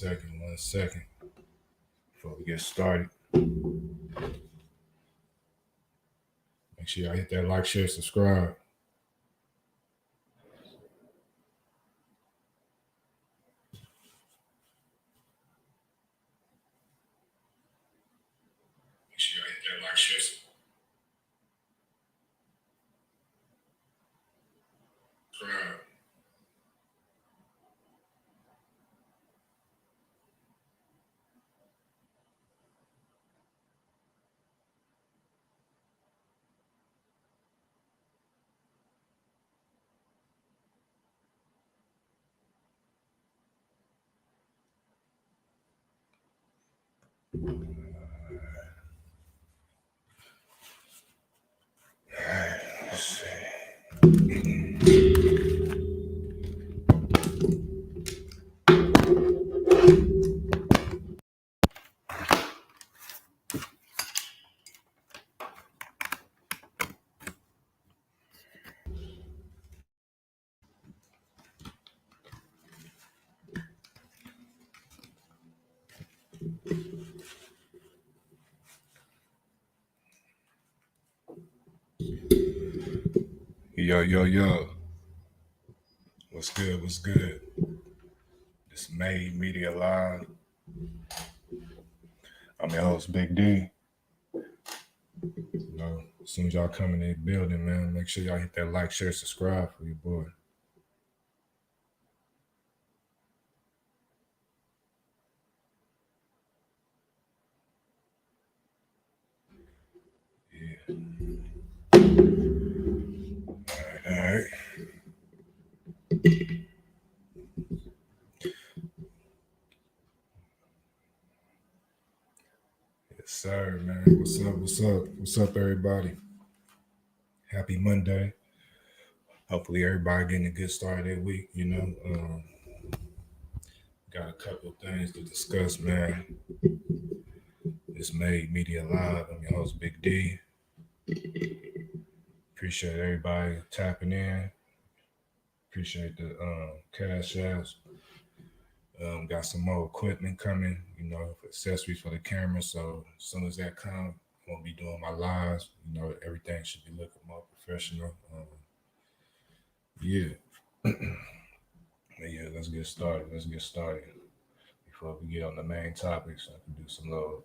One second before we get started. Make sure y'all hit that like, share, subscribe. Make sure y'all hit that like, share, subscribe. Let's see. Yo. What's good? This Made Media Live. I'm your host, Big D. As soon as y'all come in the building, man, make sure y'all hit that like, share, subscribe for your boy. Yeah. All right. Yes, sir, man. What's up, everybody? Happy Monday. Hopefully everybody getting a good start of their week, Got a couple of things to discuss, man. It's Made Media Live. I'm your host, Big D. Appreciate everybody tapping in. Appreciate the cash apps. Got some more equipment coming, for accessories for the camera. So as soon as that comes, I'm gonna be doing my lives. Everything should be looking more professional. Yeah. Yeah, let's get started. Before we get on the main topics, I can do some little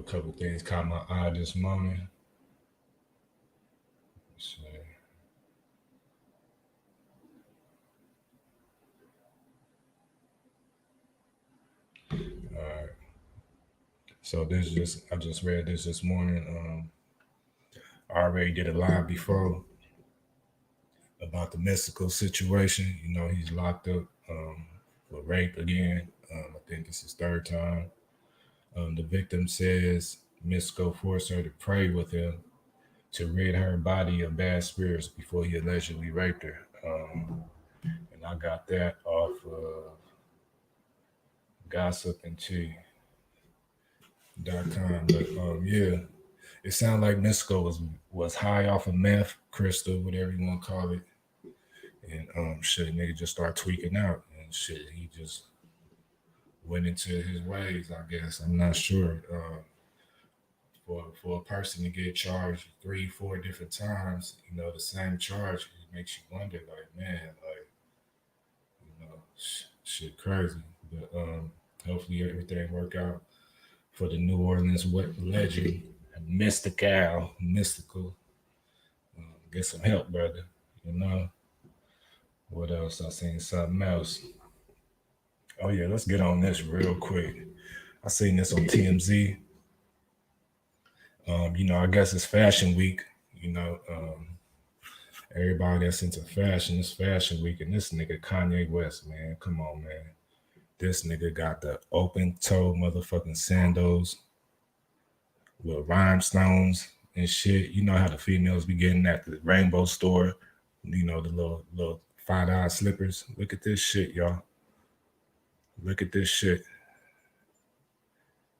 couple things caught my eye this morning. Let's see. All right. So I just read this morning. I already did a live before about the mystical situation. He's locked up for rape again. I think it's his third time. The victim says Mystical forced her to pray with him to rid her body of bad spirits before he allegedly raped her. And I got that off of gossipandtea.com. But yeah, it sounded like Mystical was high off of meth, crystal, whatever you want to call it. And shit, nigga just started tweaking out and shit. He just went into his ways, I guess. I'm not sure. For a person to get charged 3-4 different times, the same charge, it makes you wonder, like, man, like, shit crazy. But hopefully everything work out for the New Orleans legend, mystical. Get some help, brother. What else? I seen something else. Oh yeah, let's get on this real quick. I seen this on TMZ. I guess it's Fashion Week. Everybody that's into fashion, it's Fashion Week, and this nigga Kanye West, man, come on, man. This nigga got the open-toe motherfucking sandals with rhinestones and shit. You know how the females be getting at the rainbow store, the little $5 slippers. Look at this shit, y'all. Look at this shit.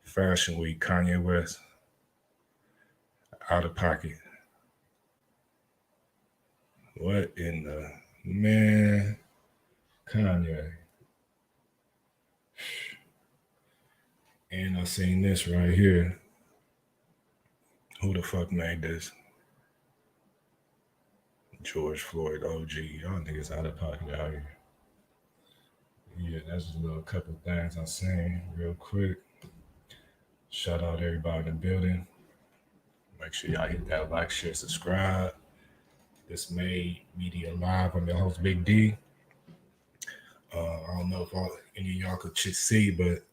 Fashion Week, Kanye West. Out of pocket. What in the man? Kanye. And I seen this right here. Who the fuck made this? George Floyd OG. Y'all niggas out of pocket out here. Yeah, that's just a little couple things I seen real quick. Shout out everybody in the building. Make sure y'all hit that like, share, subscribe. This made media live. I'm your host, Big D. I don't know if any of y'all could see, but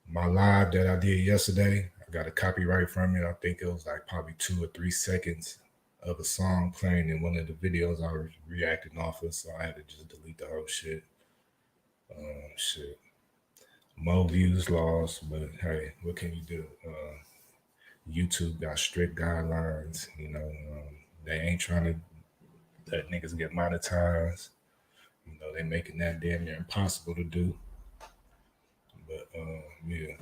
my live that I did yesterday, I got a copyright from it. I think it was like probably 2 or 3 seconds of a song playing in one of the videos I was reacting off of, so I had to just delete the whole shit. Shit. More views lost, but hey, what can you do? YouTube got strict guidelines. You know, they ain't trying to let niggas get monetized. You know, they making that damn near impossible to do. But yeah.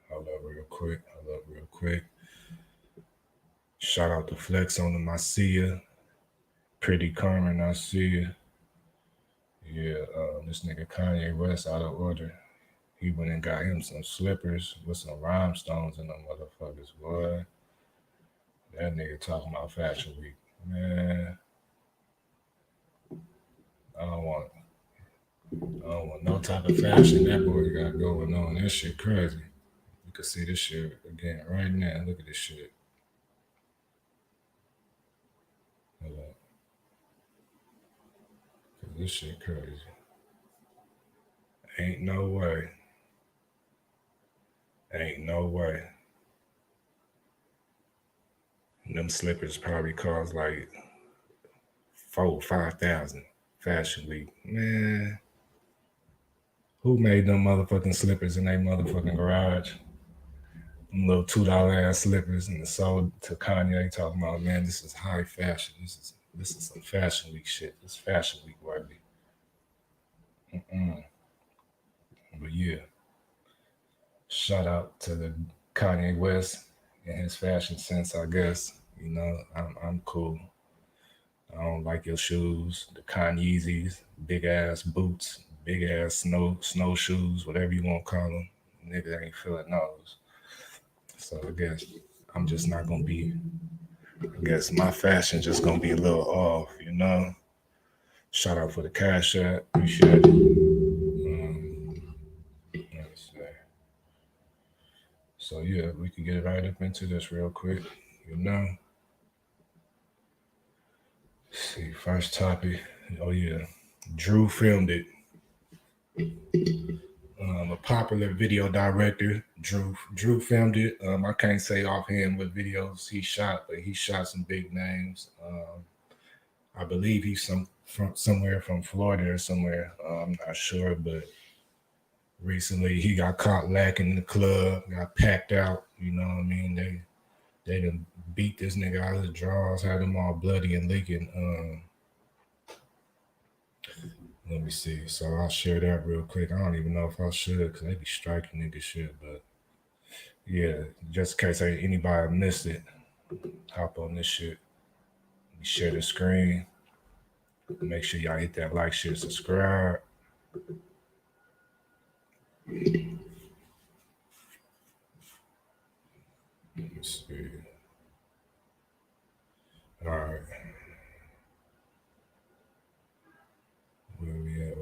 Hold up real quick. Shout out to Flex on them. I see ya. Pretty Carmen, I see ya. Yeah, this nigga Kanye West out of order. He went and got him some slippers with some rhinestones in them motherfuckers, boy. That nigga talking about Fashion Week. Man, I don't want no type of fashion that boy got going on. That shit crazy. You can see this shit again right now. Look at this shit. Hold up. This shit crazy. Ain't no way. Ain't no way. Them slippers probably cost like 4,000-5,000. Fashion Week, man. Who made them motherfucking slippers in their motherfucking garage? Them little $2 ass slippers and sold to Kanye talking about, man, this is high fashion. This is some Fashion Week shit. This Fashion Week worthy. But yeah, shout out to the Kanye West and his fashion sense, I guess. You know, I'm cool. I don't like your shoes, the Kanyeezys, big ass boots, big ass snowshoes, whatever you want to call them. Nigga ain't feeling those. So I guess I'm just not gonna be. I guess my fashion just gonna be a little off, you know. Shout out for the cash app, appreciate it. Let's see. So yeah, we can get right up into this real quick, you know. Let's see, first topic. Oh yeah, Drewfilmedit. A popular video director, Drewfilmedit. I can't say offhand what videos he shot, but he shot some big names. I believe he's from somewhere from Florida or somewhere. I'm not sure, but recently he got caught lacking in the club, got packed out. You know what I mean? They done beat this nigga out of his drawers, had him all bloody and leaking. Let me see. So I'll share that real quick. I don't even know if I should because they be striking nigga shit. But yeah, just in case anybody missed it, hop on this shit. Share the screen. Make sure y'all hit that like, share, subscribe. Let's see. All right. Where we at?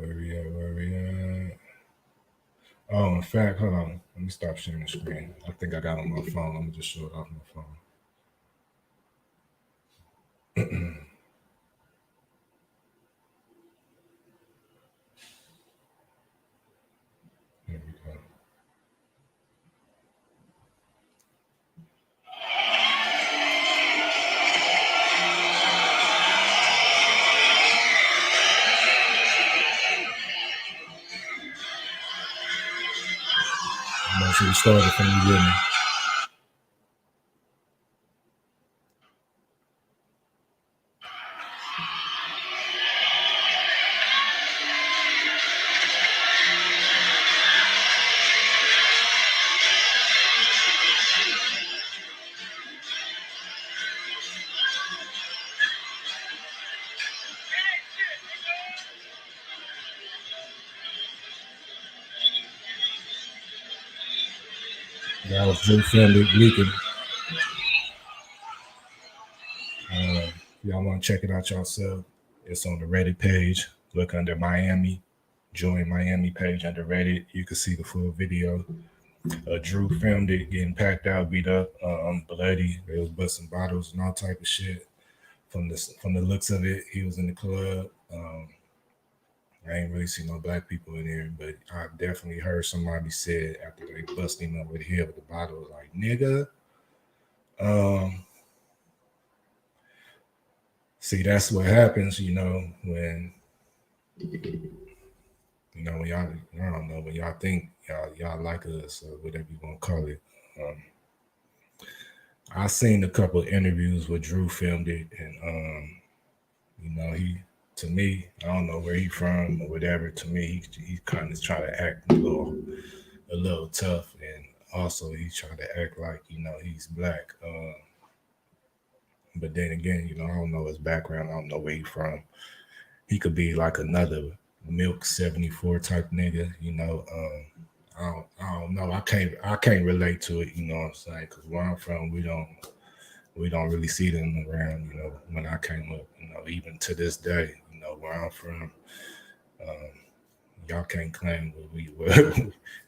Oh, in fact, hold on. Let me stop sharing the screen. I think I got it on my phone. Let me just show it off my phone. Here we go. Make sure you start it from the beginning. That was Drewfilmedit leaking. Y'all want to check it out yourself? It's on the Reddit page. Look under Miami. Join Miami page under Reddit. You can see the full video. Drewfilmedit getting packed out, beat up, bloody. They was busting bottles and all type of shit. From the looks of it, he was in the club. I ain't really seen no black people in there, but I definitely heard somebody said after they busted him over the head with the bottle, like nigga. See, that's what happens, when when y'all, I don't know, when y'all think y'all like us or whatever you want to call it. I seen a couple of interviews with Drewfilmedit, and he, to me, I don't know where he from or whatever. To me, he kind of trying to act a little tough, and also he trying to act like he's black. But then again, I don't know his background. I don't know where he from. He could be like another Milk 74 type nigga. I don't know. I can't relate to it. You know what I'm saying? Because where I'm from, we don't really see them around. When I came up, even to this day, where I'm from, y'all can't claim what we were.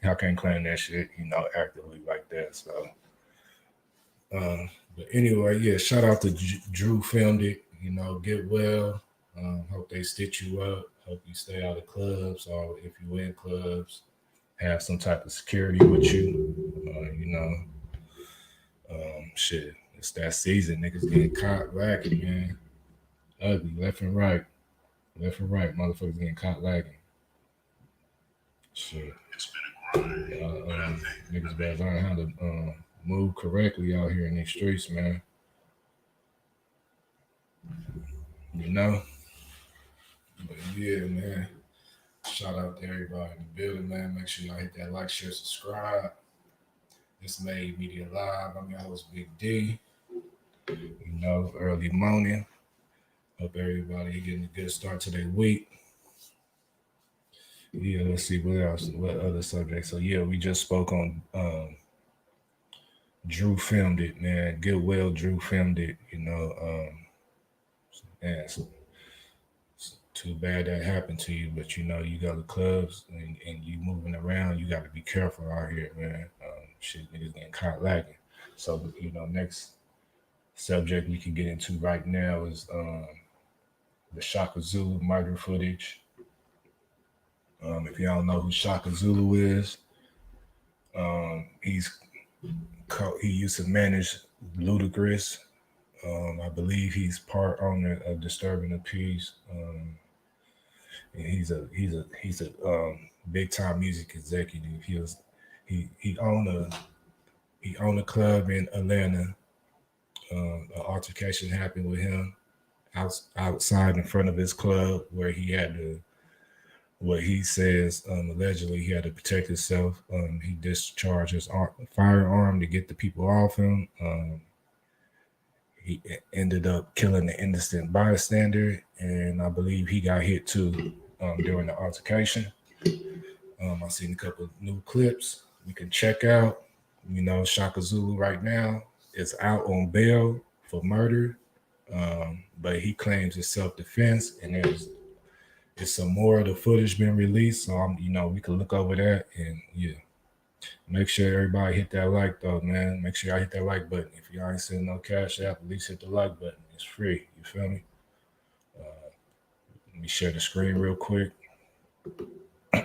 Y'all can't claim that shit. Actively like that. So. But anyway, yeah, shout out to Drewfilmedit. Get well. Hope they stitch you up. Hope you stay out of clubs, or if you in clubs, have some type of security with you. Shit, it's that season. Niggas getting caught lacking, man. Ugly, left and right, motherfuckers getting caught lacking. Shit. Niggas better learn how to move correctly out here in these streets, man. But yeah, man. Shout out to everybody in the building, man. Make sure y'all hit that like, share, subscribe. It's Made Media Live. I'm your host, Big D. Early morning. Hope everybody getting a good start to their week. Yeah, let's see what else. What other subjects? So yeah, we just spoke on Drewfilmedit, man. Get well, Drewfilmedit. Man, it's too bad that happened to you, but you got the clubs and you moving around. You got to be careful out here, man. Shit, niggas getting caught lagging. So next subject we can get into right now is the Chaka Zulu murder footage. If y'all don't know who Chaka Zulu is, he used to manage Ludacris. I believe he's part owner of Disturbing the Peace. And he's a big time music executive. He owned a club in Atlanta. An altercation happened with him outside in front of his club where he had to, what he says, allegedly he had to protect himself. He discharged his firearm to get the people off him. He ended up killing the innocent bystander, and I believe he got hit too during the altercation. I've seen a couple of new clips we can check out. Chaka Zulu right now is out on bail for murder, but he claims it's self-defense, and there's some more of the footage been released, so we can look over that, and yeah. Make sure everybody hit that like though, man. Make sure y'all hit that like button. If y'all ain't sending no cash app, at least hit the like button. It's free. You feel me? Let me share the screen real quick. All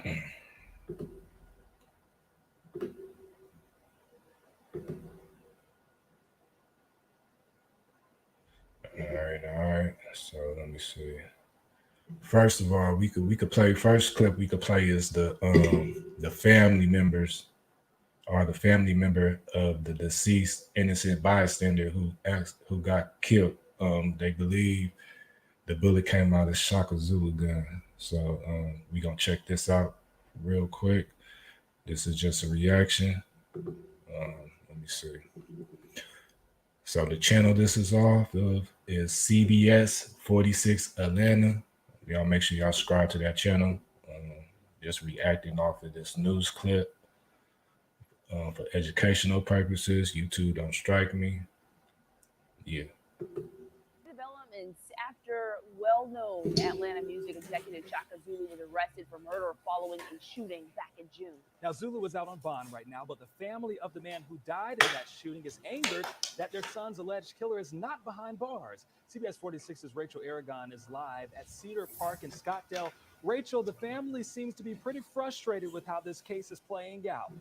right. So let me see. First of all, we could play first clip we could play is the family members or the family member of the deceased innocent bystander who got killed. They believe the bullet came out of Chaka Zulu gun. So we gonna check this out real quick. This is just a reaction. Let me see. So the channel this is off of is CBS 46 Atlanta. Y'all make sure y'all subscribe to that channel. Just reacting off of this news clip. for educational purposes. YouTube don't strike me. Yeah. Developments after well-known Atlanta music executive Chaka Zulu was arrested for murder following a shooting back in June. Now, Zulu is out on bond right now, but the family of the man who died in that shooting is angered that their son's alleged killer is not behind bars. CBS 46's Rachel Aragon is live at Cedar Park in Scottsdale. Rachel, the family seems to be pretty frustrated with how this case is playing out.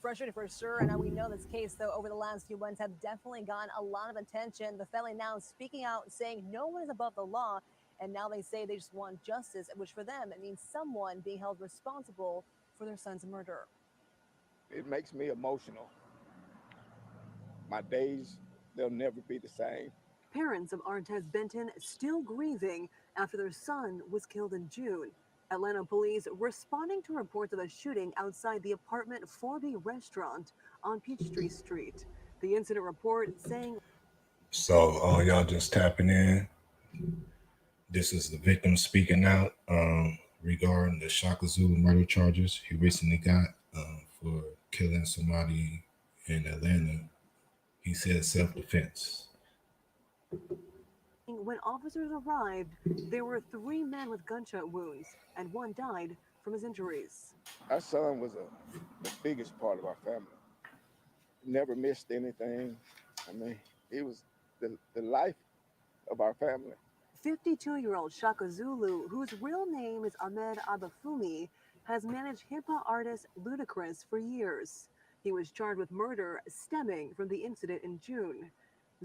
Frustrated for sure. And we know this case, though, over the last few months have definitely gotten a lot of attention. The family now speaking out, saying no one is above the law. And now they say they just want justice, which for them, it means someone being held responsible for their son's murder. It makes me emotional. My days, they'll never be the same. Parents of Artez Benton still grieving after their son was killed in June. Atlanta police responding to reports of a shooting outside the apartment 4B restaurant on Peachtree Street. The incident report saying... So, y'all just tapping in. This is the victim speaking out regarding the Chaka Zulu murder charges he recently got for killing somebody in Atlanta. He said self-defense. When officers arrived, there were 3 men with gunshot wounds, and 1 died from his injuries. Our son was the biggest part of our family. Never missed anything. I mean, he was the life of our family. 52-year-old Chaka Zulu, whose real name is Ahmed Abafumi, has managed hip-hop artist Ludacris for years. He was charged with murder stemming from the incident in June.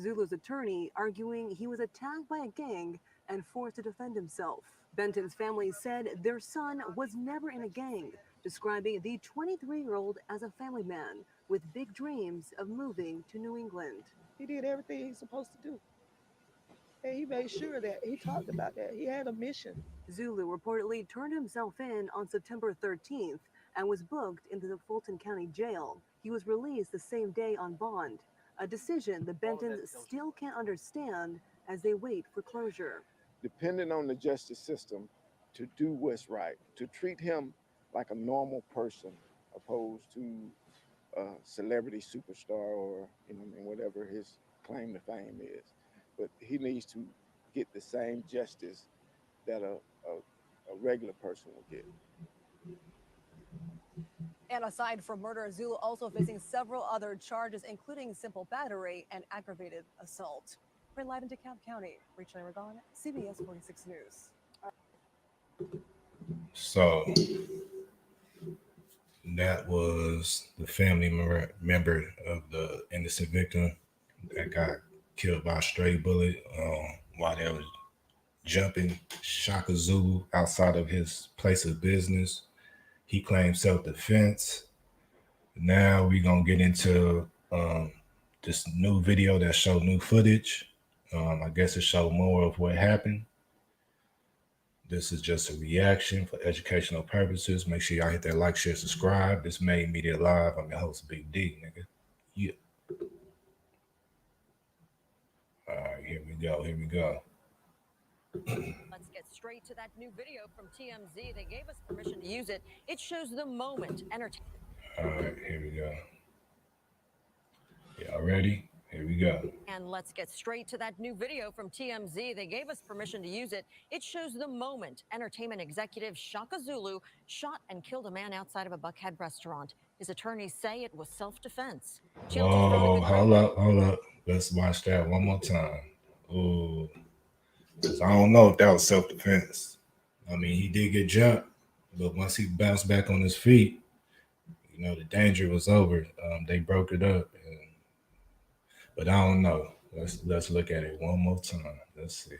Zulu's attorney arguing he was attacked by a gang and forced to defend himself. Benton's family said their son was never in a gang, describing the 23-year-old as a family man with big dreams of moving to New England. He did everything he's supposed to do. And he made sure that he talked about that. He had a mission. Zulu reportedly turned himself in on September 13th and was booked into the Fulton County Jail. He was released the same day on bond, a decision the Bentons still can't understand as they wait for closure. Depending on the justice system to do what's right, to treat him like a normal person opposed to a celebrity superstar or whatever his claim to fame is. But he needs to get the same justice that a regular person will get. And aside from murder, Zulu also facing several other charges, including simple battery and aggravated assault. We're live in DeKalb County. Rachel Aragon, CBS 46 News. So that was the family member of the innocent victim that got killed by a stray bullet while they was jumping Chaka Zulu outside of his place of business. He claimed self-defense. Now we're going to get into this new video that showed new footage. I guess it showed more of what happened. This is just a reaction for educational purposes. Make sure y'all hit that like, share, subscribe. This Made Media Live. I'm your host, Big D, nigga. Yeah. All right, here we go. Let's get straight to that new video from TMZ. They gave us permission to use it. It shows the moment. All right, here we go. Y'all ready? Here we go. And let's get straight to that new video from TMZ. They gave us permission to use it. It shows the moment. Entertainment executive Chaka Zulu shot and killed a man outside of a Buckhead restaurant. His attorneys say it was self-defense. Oh, hold up. Let's watch that one more time. Oh, because I don't know if that was self-defense. I mean, he did get jumped, but once he bounced back on his feet, the danger was over. They broke it up. But I don't know. Let's look at it one more time. Let's see.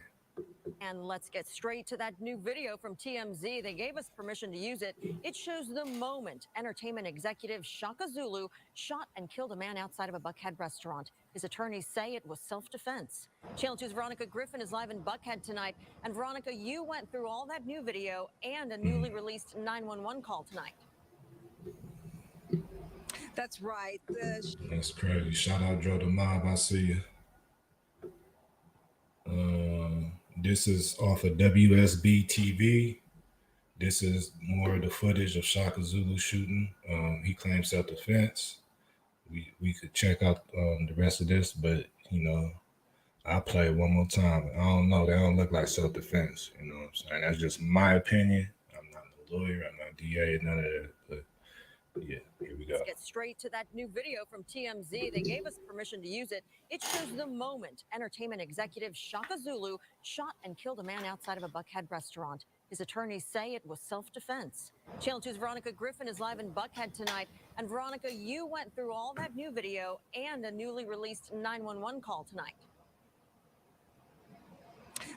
And let's get straight to that new video from TMZ. They gave us permission to use it. It shows the moment. Entertainment executive Chaka Zulu shot and killed a man outside of a Buckhead restaurant. His attorneys say it was self-defense. Channel 2's Veronica Griffin is live in Buckhead tonight. And Veronica, you went through all that new video and a newly released 911 call tonight. That's right. That's crazy. Shout out Joe the Mob. I see you. This is off of WSB TV. This is more of the footage of Chaka Zulu shooting. He claims self-defense. We could check out the rest of this, but I'll play it one more time. I don't know. They don't look like self-defense. You know what I'm saying? That's just my opinion. I'm not a lawyer. I'm not a DA. None of that. But yeah, here we go. Let's get straight to that new video from TMZ. They gave us permission to use it. It shows the moment entertainment executive Chaka Zulu shot and killed a man outside of a Buckhead restaurant. His attorneys say it was self-defense. Channel 2's Veronica Griffin is live in Buckhead tonight. And Veronica, you went through all that new video and a newly released 911 call tonight.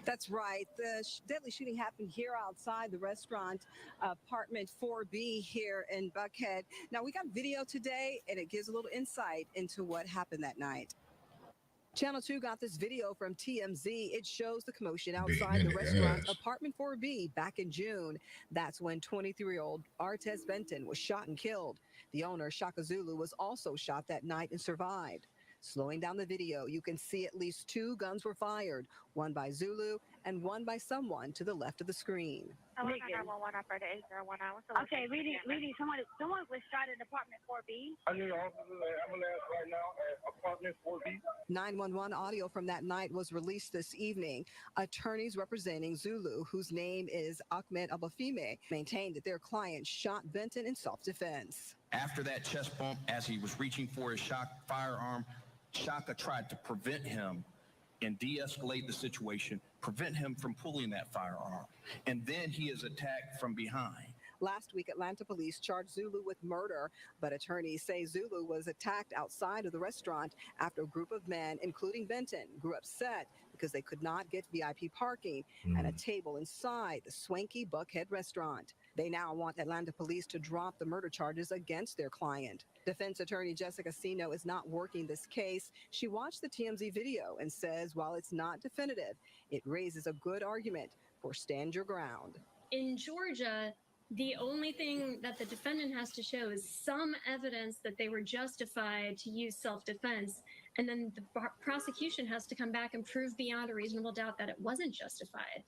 That's right. The deadly shooting happened here outside the restaurant, apartment 4B here in Buckhead. Now, we got video today, and it gives a little insight into what happened that night. Channel 2 got this video from TMZ. It shows the commotion outside the restaurant, apartment 4B, back in June. That's when 23-year-old Artez Benton was shot and killed. The owner, Chaka Zulu, was also shot that night and survived. Slowing down the video, you can see at least 2 guns were fired, one by Zulu and one by someone to the left of the screen. Okay, Reedy, someone was shot at apartment 4B. I need an ambulance right now at apartment 4B. 911 audio from that night was released this evening. Attorneys representing Zulu, whose name is Ahmed Abafime, maintained that their client shot Benton in self-defense. After that chest bump, as he was reaching for his firearm, Chaka tried to prevent him and de-escalate the situation, prevent him from pulling that firearm. And then he is attacked from behind. Last week, Atlanta police charged Zulu with murder, but attorneys say Zulu was attacked outside of the restaurant after a group of men, including Benton, grew upset because they could not get VIP parking at a table inside the swanky Buckhead restaurant. They now want Atlanta police to drop the murder charges against their client. Defense attorney Jessica Sino is not working this case. She watched the TMZ video and says while it's not definitive, it raises a good argument for stand your ground. In Georgia, the only thing that the defendant has to show is some evidence that they were justified to use self-defense, and then the prosecution has to come back and prove beyond a reasonable doubt that it wasn't justified.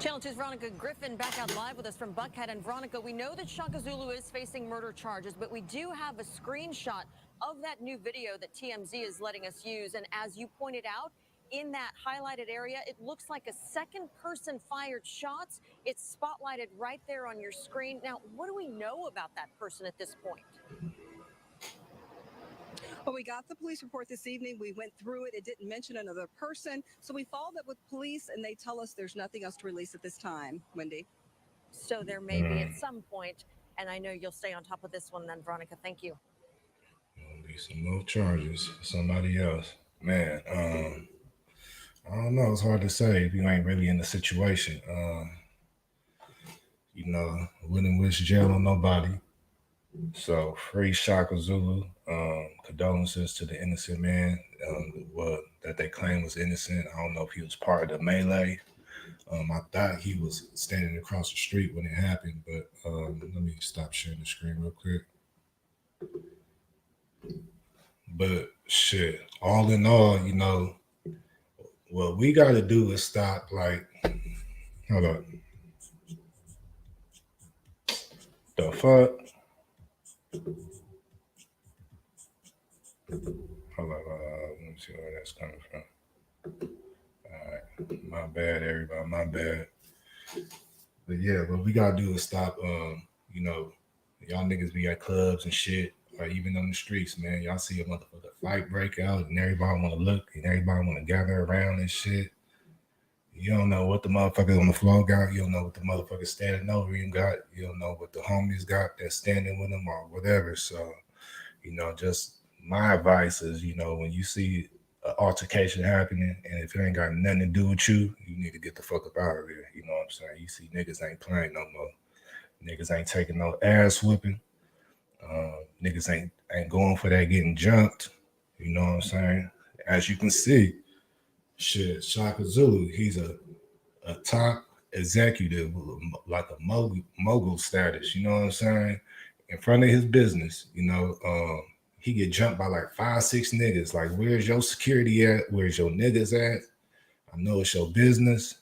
Channel 2's Veronica Griffin back out live with us from Buckhead. And Veronica, we know that Chaka Zulu is facing murder charges, but we do have a screenshot of that new video that TMZ is letting us use. And as you pointed out, in that highlighted area, it looks like a second person fired shots. It's spotlighted right there on your screen. Now, what do we know about that person at this point? Well, we got the police report this evening. We went through it. It didn't mention another person. So we followed up with police, and they tell us there's nothing else to release at this time. Wendy? So there may be at some point, and I know you'll stay on top of this one then, Veronica. Thank you. There'll be some more charges for somebody else. Man, I don't know. It's hard to say if you ain't really in the situation. Wouldn't wish jail on nobody. So free Chaka Zulu. Condolences to the innocent man that they claim was innocent. I don't know if he was part of the melee. I thought he was standing across the street when it happened, but let me stop sharing the screen real quick. But shit, all in all, what we got to do is stop, hold up. The fuck? Hold up, let me see where that's coming from. All right, my bad, everybody, my bad. But yeah, what we gotta do is stop. Y'all niggas be at clubs and shit, or even on the streets, man. Y'all see a motherfucker fight break out, and everybody want to look, and everybody want to gather around and shit. You don't know what the motherfucker on the floor got. You don't know what the motherfucker standing over him got. You don't know what the homies got that's standing with him or whatever. So, just my advice is, when you see an altercation happening, and if it ain't got nothing to do with you, you need to get the fuck up out of there. You know what I'm saying? You see niggas ain't playing no more. Niggas ain't taking no ass whipping. Niggas ain't going for that getting jumped. You know what I'm saying? As you can see, shit, Chaka Zulu, he's a top executive, like a mogul status, you know what I'm saying? In front of his business, he get jumped by like 5-6 niggas. Like, where's your security at? Where's your niggas at? I know it's your business,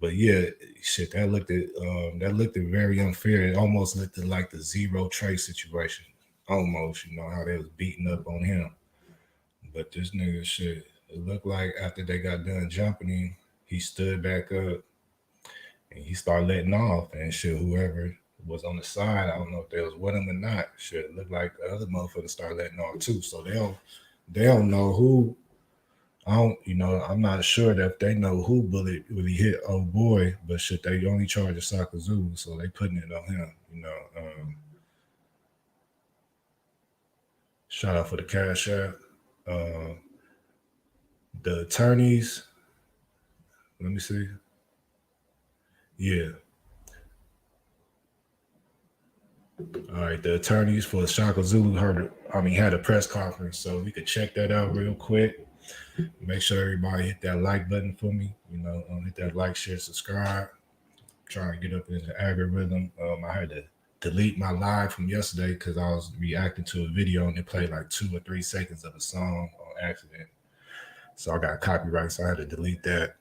But yeah, shit, that looked very unfair. It almost looked like the Zero Trace situation. Almost, you know, how they was beating up on him. But this nigga shit, it looked like after they got done jumping him, he stood back up and he started letting off and shit. Whoever was on the side, I don't know if they was with him or not. Shit, it looked like the other motherfuckers started letting off too. So they don't know who. I don't, you know, I'm not sure that they know who bullet really hit old boy, but shit, they only charge Chaka Zulu, so they putting it on him. You know, shout out for the cash app. The attorneys. Let me see. Yeah. All right. The attorneys for Chaka Zulu had a press conference, so we could check that out real quick. Make sure everybody hit that like button for me. You know, hit that like, share, subscribe. Trying to get up in the algorithm. I had to delete my live from yesterday because I was reacting to a video and it played like 2 or 3 seconds of a song on accident. So I got copyright, so I had to delete that.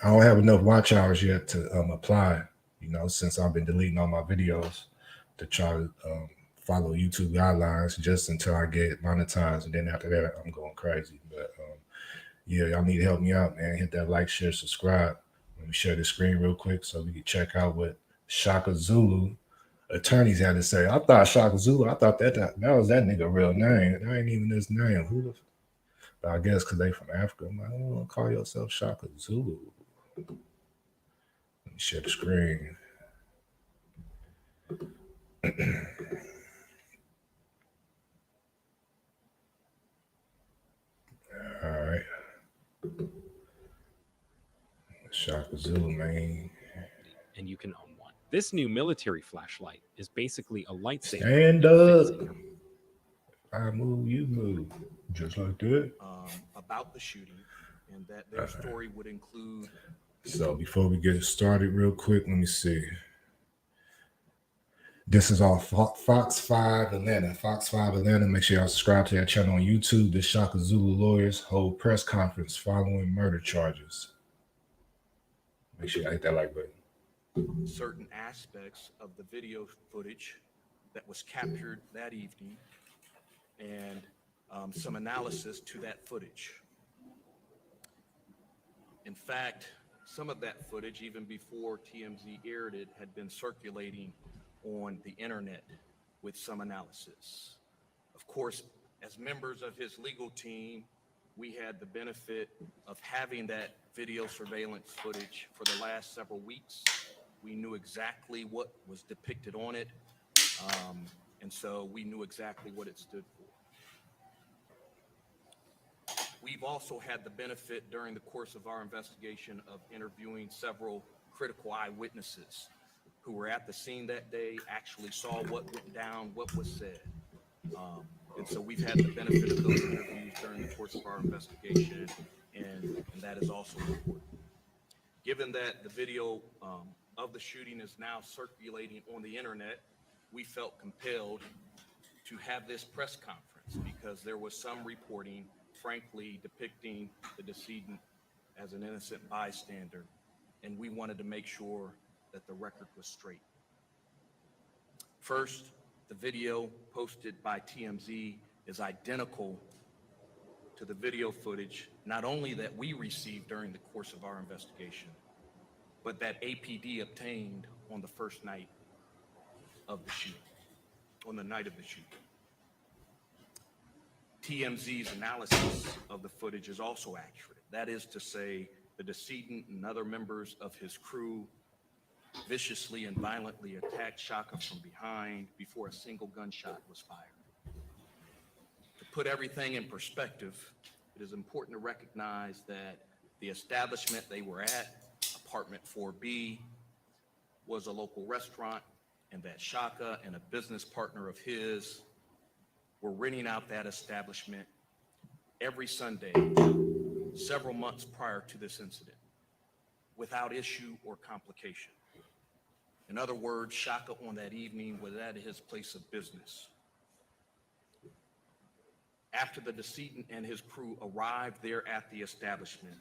I don't have enough watch hours yet to apply, you know, since I've been deleting all my videos to try to follow YouTube guidelines just until I get monetized. And then after that, I'm going crazy. But yeah, y'all need to help me out, man. Hit that like, share, subscribe. Let me share the screen real quick so we can check out what Chaka Zulu attorneys had to say. I thought Chaka Zulu, I thought that was that nigga real name. That ain't even his name. But I guess because they from Africa, I'm like, I don't want to call yourself Chaka Zulu. Let me share the screen. All right. Chaka Zulu, man. And you can own one. This new military flashlight is basically a lightsaber. Stand up. I move, you move. Just like that. About the shooting, and that their story would include. So before we get started real quick, let me see. This is all Fox 5 Atlanta. Fox 5 Atlanta. Make sure y'all subscribe to that channel on YouTube. The Chaka Zulu lawyers hold press conference following murder charges. Make sure y'all hit that like button. Certain aspects of the video footage that was captured that evening and some analysis to that footage. In fact, some of that footage, even before TMZ aired it, had been circulating on the internet with some analysis. Of course, as members of his legal team, we had the benefit of having that video surveillance footage for the last several weeks. We knew exactly what was depicted on it, and so we knew exactly what it stood for. We've also had the benefit during the course of our investigation of interviewing several critical eyewitnesses who were at the scene that day, actually saw what went down, what was said. And so we've had the benefit of those interviews during the course of our investigation, and that is also important. Given that the video of the shooting is now circulating on the internet, we felt compelled to have this press conference because there was some reporting, frankly, depicting the decedent as an innocent bystander, and we wanted to make sure that the record was straight. First, the video posted by TMZ is identical to the video footage, not only that we received during the course of our investigation, but that APD obtained on the first night of the shooting, on the night of the shooting. TMZ's analysis of the footage is also accurate. That is to say, the decedent and other members of his crew viciously and violently attacked Chaka from behind before a single gunshot was fired. To put everything in perspective, it is important to recognize that the establishment they were at, apartment 4B, was a local restaurant, and that Chaka and a business partner of his were renting out that establishment every Sunday several months prior to this incident without issue or complication. In other words, Chaka on that evening was at his place of business. After the decedent and his crew arrived there at the establishment,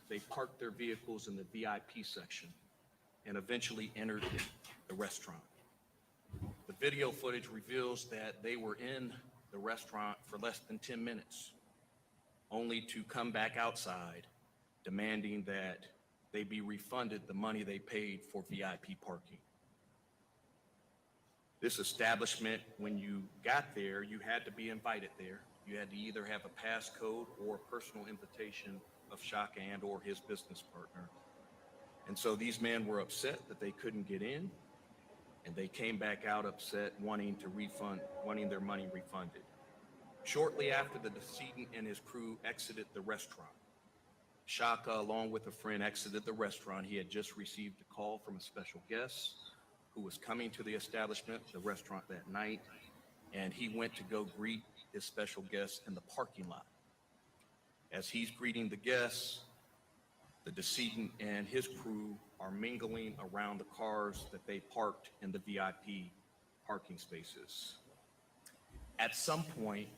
they parked their vehicles in the VIP section and eventually entered the restaurant. The video footage reveals that they were in the restaurant for less than 10 minutes, only to come back outside, demanding that they be refunded the money they paid for VIP parking. This establishment, when you got there, you had to be invited there. You had to either have a passcode or a personal invitation of Chaka and or his business partner. And so these men were upset that they couldn't get in, and they came back out upset, wanting their money refunded. Shortly after the decedent and his crew exited the restaurant, Chaka, along with a friend, exited the restaurant. He had just received a call from a special guest who was coming to the establishment, the restaurant, that night, and he went to go greet his special guest in the parking lot. As he's greeting the guests, the decedent and his crew are mingling around the cars that they parked in the VIP parking spaces. At some point,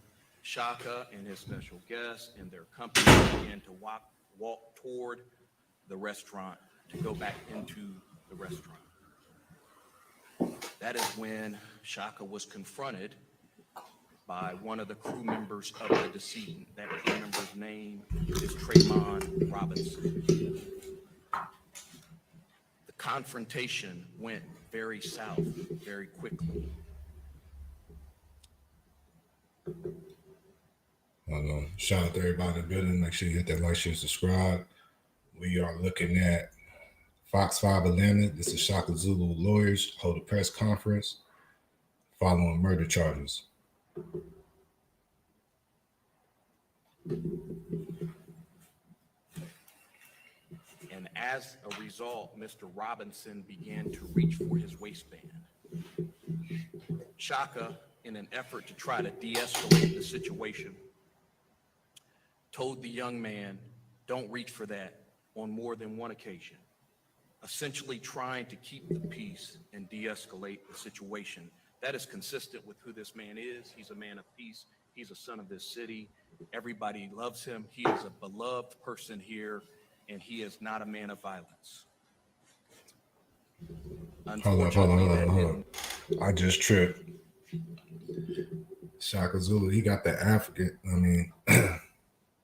Chaka and his special guest and their company began to walk toward the restaurant to go back into the restaurant. That is when Chaka was confronted by one of the crew members of the decedent. That crew member's name is Tremon Robinson. The confrontation went very south very quickly. Shout out to everybody in the building. Make sure you hit that like, share, subscribe. We are looking at Fox 5 Atlanta. This is Chaka Zulu lawyers hold a press conference following murder charges. And as a result, Mr. Robinson began to reach for his waistband. Chaka, in an effort to try to de-escalate the situation, told the young man, "Don't reach for that," on more than one occasion, essentially trying to keep the peace and de-escalate the situation. That is consistent with who this man is. He's a man of peace. He's a son of this city. Everybody loves him. He is a beloved person here, and he is not a man of violence. Hold on. I just tripped. Chaka Zulu, he got the African,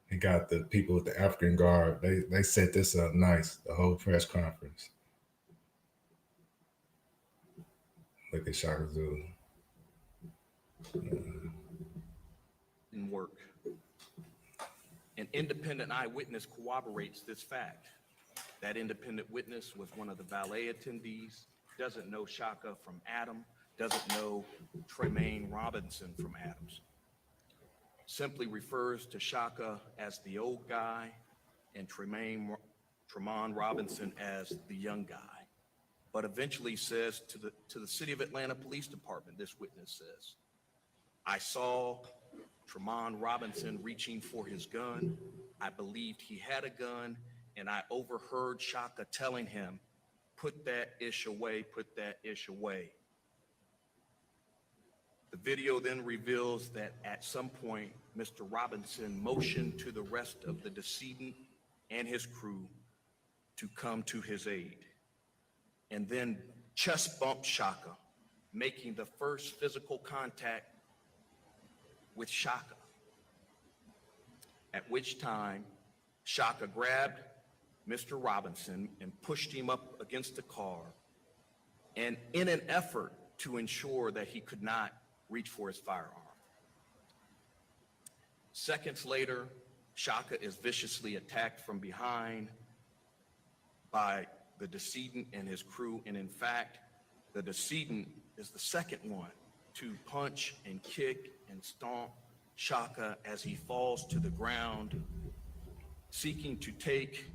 he got the people with the African guard. They set this up nice, the whole press conference. Look at Chaka Zulu. Didn't work. An independent eyewitness corroborates this fact. That independent witness was one of the valet attendees, doesn't know Chaka from Adam, doesn't know Tremaine Robinson from Adams. Simply refers to Chaka as the old guy and Tremon Robinson as the young guy. But eventually says to the City of Atlanta Police Department, this witness says, "I saw Tremon Robinson reaching for his gun. I believed he had a gun, and I overheard Chaka telling him, 'Put that ish away, put that ish away.'" The video then reveals that at some point, Mr. Robinson motioned to the rest of the decedent and his crew to come to his aid, and then chest bumped Chaka, making the first physical contact with Chaka, at which time Chaka grabbed Mr. Robinson and pushed him up against the car, and in an effort to ensure that he could not reach for his firearm. Seconds later, Chaka is viciously attacked from behind by the decedent and his crew, and in fact, the decedent is the second one to punch and kick and stomp Chaka as he falls to the ground, seeking to take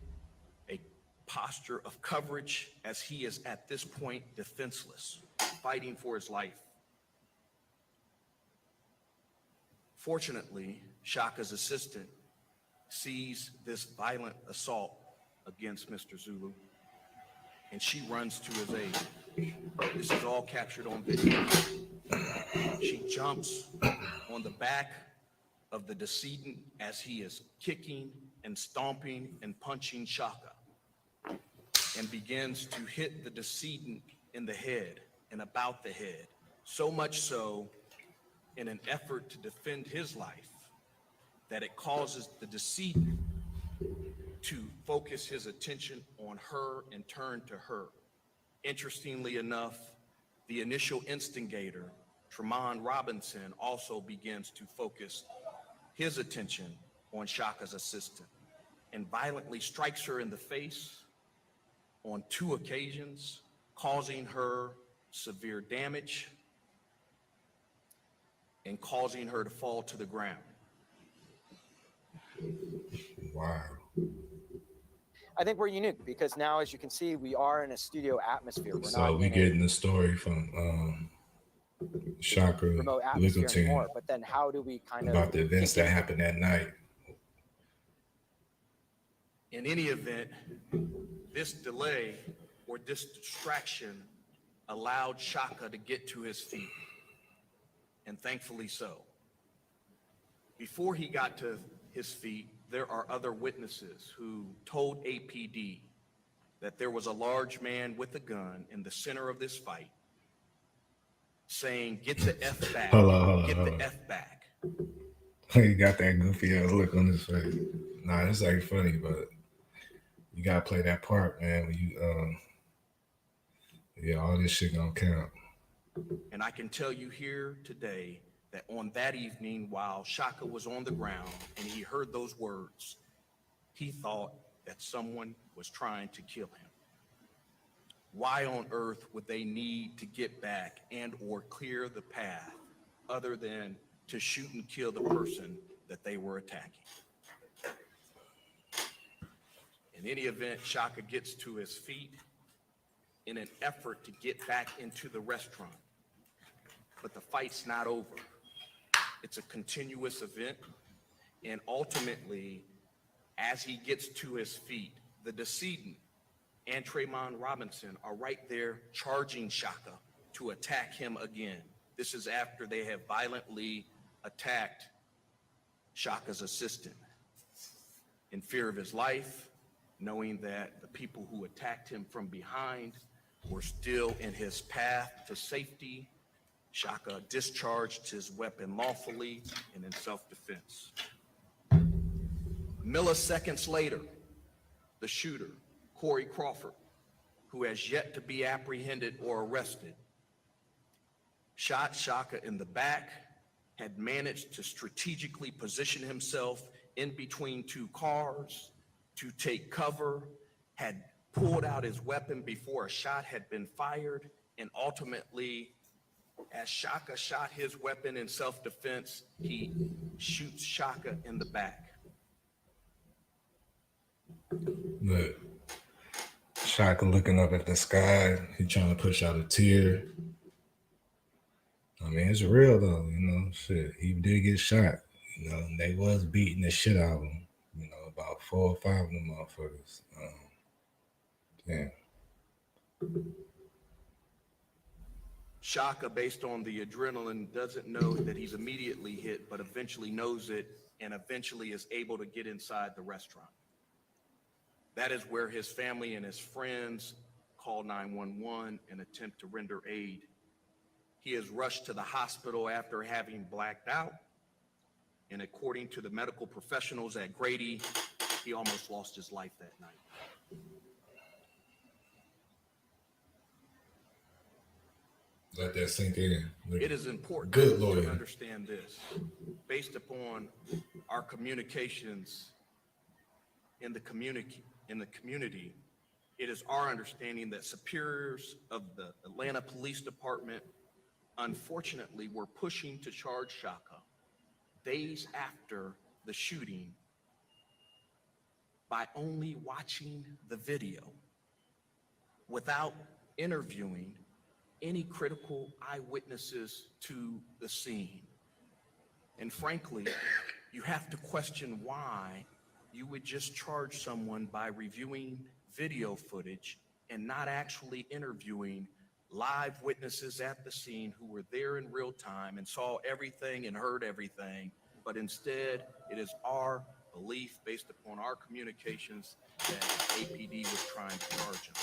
a posture of coverage as he is at this point defenseless, fighting for his life. Fortunately, Chaka's assistant sees this violent assault against Mr. Zulu, and she runs to his aid. This is all captured on video. She jumps on the back of the decedent as he is kicking and stomping and punching Chaka, and begins to hit the decedent in the head and about the head, so much so in an effort to defend his life that it causes the decedent to focus his attention on her and turn to her. Interestingly enough, the initial instigator, Tremont Robinson, also begins to focus his attention on Chaka's assistant and violently strikes her in the face on 2 occasions, causing her severe damage and causing her to fall to the ground. Wow. I think we're unique because now, as you can see, we are in a studio atmosphere. We're So not we in getting the story from Chaka remote atmosphere Littleton anymore. But then how do we kind of about the events that happened that night. In any event, this delay or this distraction allowed Chaka to get to his feet, and thankfully so. Before he got to his feet, there are other witnesses who told APD that there was a large man with a gun in the center of this fight saying, "Get the F back, get the F back." He got that goofy ass look on his face. Nah, it's like funny, but you gotta play that part, man. When you yeah, all this shit gonna count. And I can tell you here today that on that evening, while Chaka was on the ground and he heard those words, he thought that someone was trying to kill him. Why on earth would they need to get back and or clear the path other than to shoot and kill the person that they were attacking? In any event, Chaka gets to his feet in an effort to get back into the restaurant. But the fight's not over. It's a continuous event. And ultimately, as he gets to his feet, the decedent and Tremont Robinson are right there charging Chaka to attack him again. This is after they have violently attacked Chaka's assistant. In fear of his life, knowing that the people who attacked him from behind were still in his path to safety, Chaka discharged his weapon lawfully and in self-defense. Milliseconds later, the shooter, Corey Crawford, who has yet to be apprehended or arrested, shot Chaka in the back, had managed to strategically position himself in between 2 cars to take cover, had pulled out his weapon before a shot had been fired, and ultimately, as Chaka shot his weapon in self-defense, he shoots Chaka in the back. Look, Chaka looking up at the sky, he trying to push out a tear. I mean, it's real though, you know, shit. He did get shot, you know, and they was beating the shit out of him, you know, about 4 or 5 of them motherfuckers. Yeah. Chaka, based on the adrenaline, doesn't know that he's immediately hit, but eventually knows it and eventually is able to get inside the restaurant. That is where his family and his friends call 911 and attempt to render aid. He is rushed to the hospital after having blacked out, and according to the medical professionals at Grady, he almost lost his life that night. Let that sink in. Look, it is important good to lawyer. understand this. Based upon our communications in the community, it is our understanding that superiors of the Atlanta Police Department, unfortunately, were pushing to charge Chaka days after the shooting by only watching the video without interviewing any critical eyewitnesses to the scene. And frankly, you have to question why you would just charge someone by reviewing video footage and not actually interviewing live witnesses at the scene who were there in real time and saw everything and heard everything, but instead it is our belief based upon our communications that APD was trying to charge him.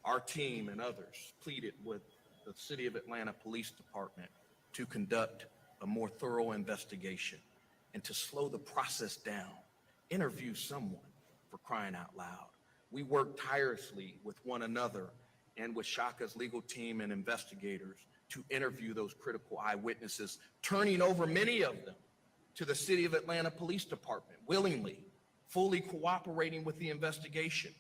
Our team and others pleaded with the City of Atlanta Police Department to conduct a more thorough investigation and to slow the process down, interview someone, for crying out loud. We worked tirelessly with one another and with Chaka's legal team and investigators to interview those critical eyewitnesses, turning over many of them to the City of Atlanta Police Department, willingly, fully cooperating with the investigation.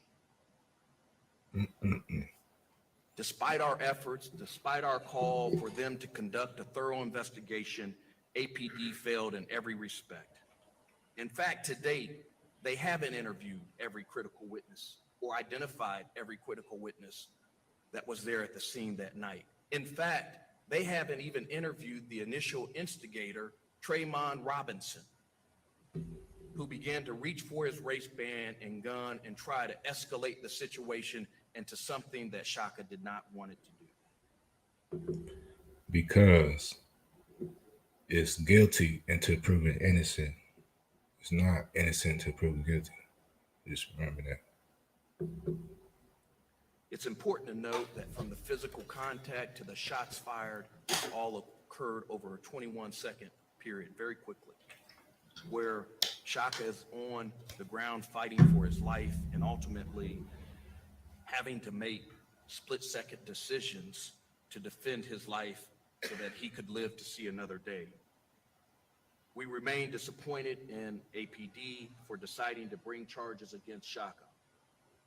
Despite our efforts, despite our call for them to conduct a thorough investigation, APD failed in every respect. In fact, to date, they haven't interviewed every critical witness or identified every critical witness that was there at the scene that night. In fact, they haven't even interviewed the initial instigator, Trayvon Robinson, who began to reach for his waistband and gun and try to escalate the situation into something that Chaka did not want it to do. Because it's guilty until proven innocent. It's not innocent until proven guilty. Just remember that. It's important to note that from the physical contact to the shots fired, this all occurred over a 21-second period, very quickly, where Chaka is on the ground fighting for his life and ultimately having to make split-second decisions to defend his life so that he could live to see another day. We remain disappointed in APD for deciding to bring charges against Chaka.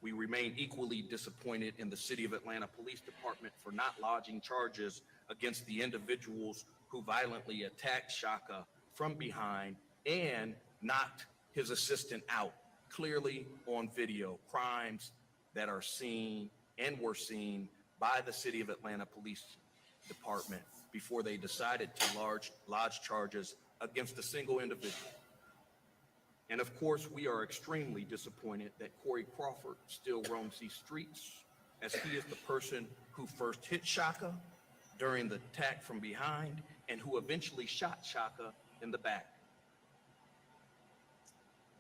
We remain equally disappointed in the City of Atlanta Police Department for not lodging charges against the individuals who violently attacked Chaka from behind and knocked his assistant out, clearly on video, crimes that are seen and were seen by the City of Atlanta Police Department before they decided to lodge charges against a single individual. And of course, we are extremely disappointed that Corey Crawford still roams these streets, as he is the person who first hit Chaka during the attack from behind and who eventually shot Chaka in the back.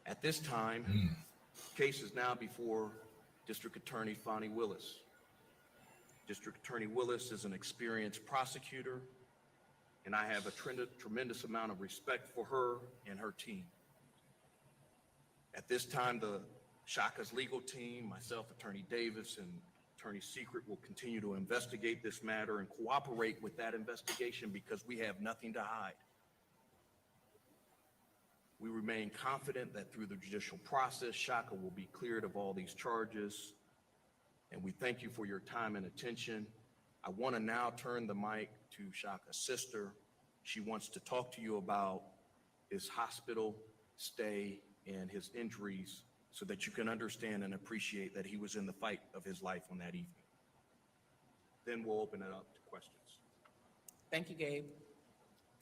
At this time, the case is now before District Attorney Fonnie Willis. District Attorney Willis is an experienced prosecutor, and I have a tremendous amount of respect for her and her team. At this time, the Chaka's legal team, myself, Attorney Davis, and Attorney Secret will continue to investigate this matter and cooperate with that investigation because we have nothing to hide. We remain confident that through the judicial process, Chaka will be cleared of all these charges, and we thank you for your time and attention. I want to now turn the mic to Chaka's sister. She wants to talk to you about his hospital stay and his injuries so that you can understand and appreciate that he was in the fight of his life on that evening. Then we'll open it up to questions. Thank you, Gabe.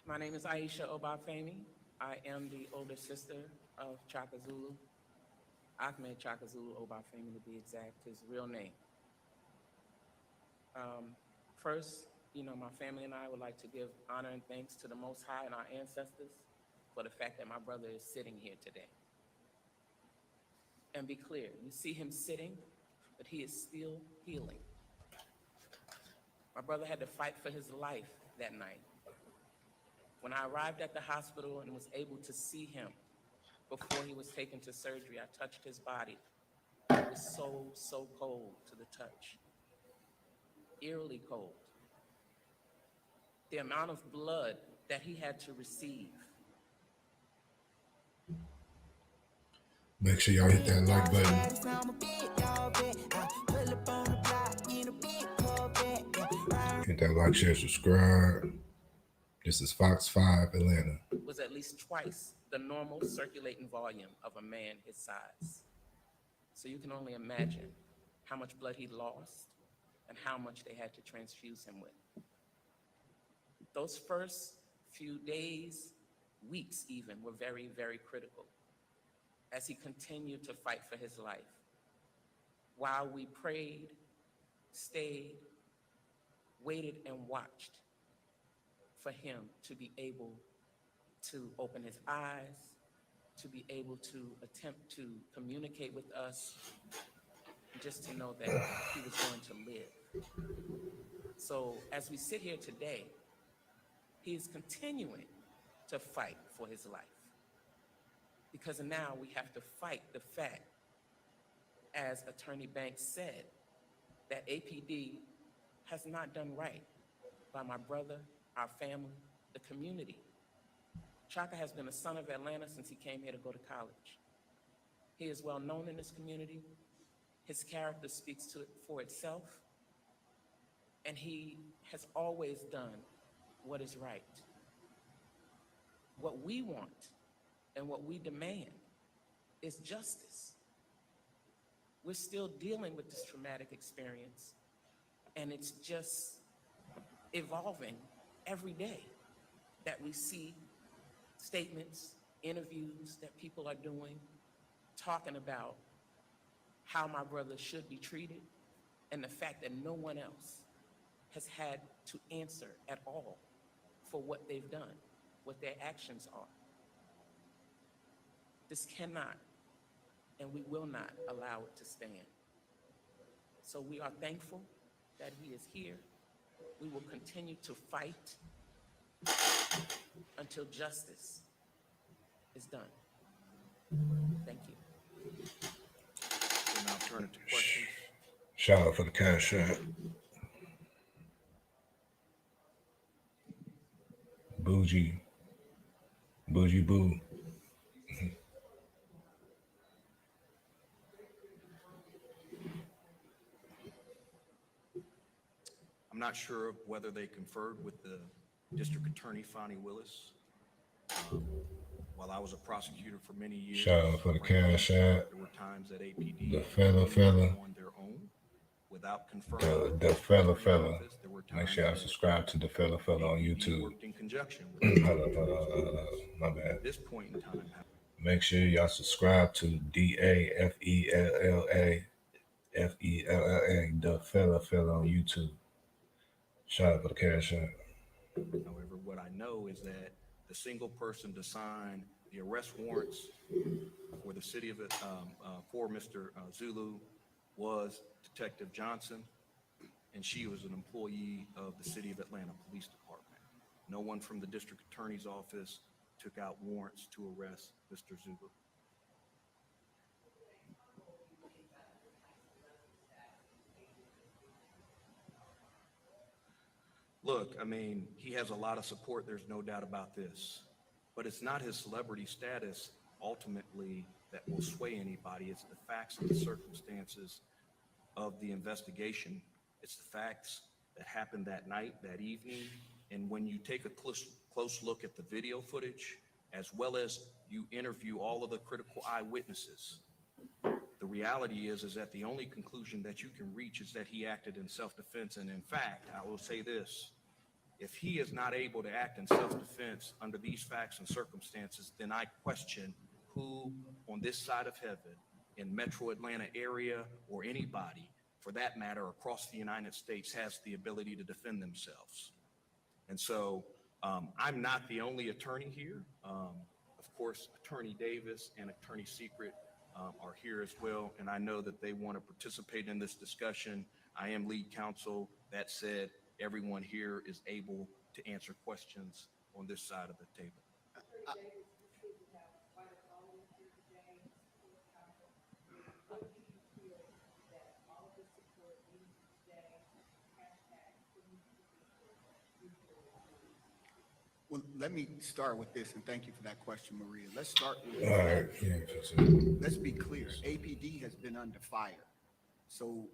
My name is Aisha Obafemi. I am the older sister of Chaka Zulu. Ahmed Chaka Zulu Obafemi, to be exact, his real name. First, my family and I would like to give honor and thanks to the Most High and our ancestors for the fact that my brother is sitting here today. And be clear, you see him sitting, but he is still healing. My brother had to fight for his life that night. When I arrived at the hospital and was able to see him before he was taken to surgery, I touched his body. It was so cold to the touch, eerily cold. The amount of blood that he had to receive. Make sure y'all hit that like button. Hit that like, share, subscribe. This is Fox 5 Atlanta. Was at least twice the normal circulating volume of a man his size. So you can only imagine how much blood he lost and how much they had to transfuse him with. Those first few days, weeks even, were very, very critical as he continued to fight for his life. While we prayed, stayed, waited, and watched for him to be able to open his eyes, to be able to attempt to communicate with us, just to know that he was going to live. So as we sit here today, he is continuing to fight for his life. Because now we have to fight the fact, as Attorney Banks said, that APD has not done right by my brother, our family, the community. Chaka has been a son of Atlanta since he came here to go to college. He is well known in this community. His character speaks for itself. And he has always done what is right. What we want and what we demand is justice. We're still dealing with this traumatic experience, and it's just evolving every day that we see statements, interviews that people are doing, talking about how my brother should be treated, and the fact that no one else has had to answer at all for what they've done, what their actions are. This cannot and we will not allow it to stand. So we are thankful that he is here. We will continue to fight until justice is done. Thank you. We'll now turn it to questions. Shout out for the cash app. Bougie Boo. I'm not sure of whether they conferred with the District Attorney, Fonnie Willis. While I was a prosecutor for many years, Shout out for the cash app. there were times that APD The fella. on their own without confirming. The fella. Make sure y'all subscribe to the fella on YouTube. Worked in conjunction with Hold up. My bad. at this point in time. Make sure y'all subscribe to DAFELLA, the fella on YouTube. Shout out for the cash app. However, what I know is that the single person to sign the arrest warrants for the city of for Mr. Zulu was Detective Johnson, and she was an employee of the City of Atlanta Police Department. No one from the District Attorney's Office took out warrants to arrest Mr. Zulu. Look, I mean, he has a lot of support, there's no doubt about this, but it's not his celebrity status ultimately that will sway anybody. It's the facts and the circumstances of the investigation. It's the facts that happened that night, that evening. And when you take a close look at the video footage, as well as you interview all of the critical eyewitnesses, the reality is that the only conclusion that you can reach is that he acted in self-defense. And in fact, I will say this, if he is not able to act in self-defense under these facts and circumstances, then I question who on this side of heaven in Metro Atlanta area, or anybody for that matter across the United States, has the ability to defend themselves. And so I'm not the only attorney here. Of course, Attorney Davis and Attorney Secret are here as well, and I know that they want to participate in this discussion. I am lead counsel. That said, everyone here is able to answer questions on this side of the table. Well, let me start with this, and thank you for that question, Maria. Let's start with All right. let's be clear. APD has been under fire. So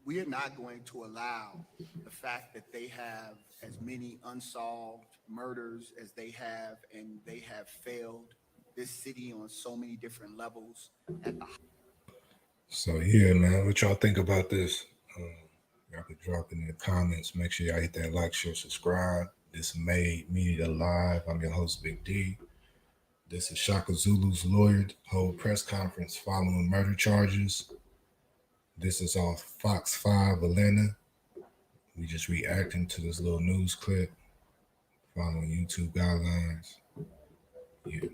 we are not going to allow the fact that they have as many unsolved murders as they have, and they have failed this city on so many different levels at the So yeah, man, what y'all think about this? Y'all could drop it in the comments. Make sure y'all hit that like, share, subscribe. This Made Media Live. I'm your host, Big D. This is Chaka Zulu's lawyer hold press conference following murder charges. This is off Fox 5 Atlanta. We just reacting to this little news clip following YouTube guidelines. the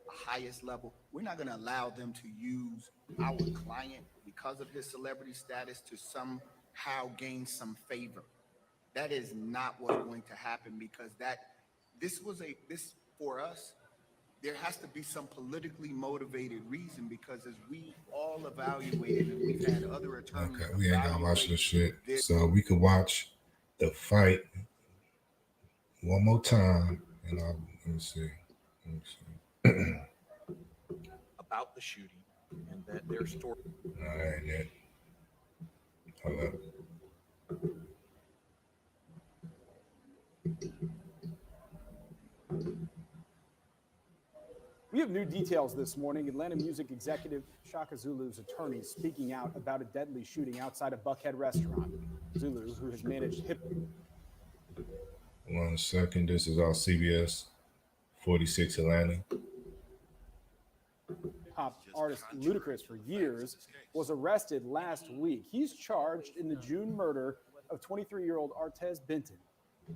highest level. We're not going to allow them to use our client because of his celebrity status to somehow gain some favor. That is not what's going to happen, because this for us, there has to be some politically motivated reason, because as we all evaluated, and we've had other attorneys Okay, we ain't gonna watch evaluate this shit. this. So we could watch the fight one more time, and let me see. Let me see. About the shooting and that their story. No, that ain't it. Hold up. We have new details this morning. Atlanta music executive Chaka Zulu's attorney speaking out about a deadly shooting outside a Buckhead restaurant. Zulu, who has managed hip. 1 second. This is all CBS 46 Atlanta. Hop artist Ludacris for years, was arrested last week. He's charged in the June murder of 23-year-old Artez Benton.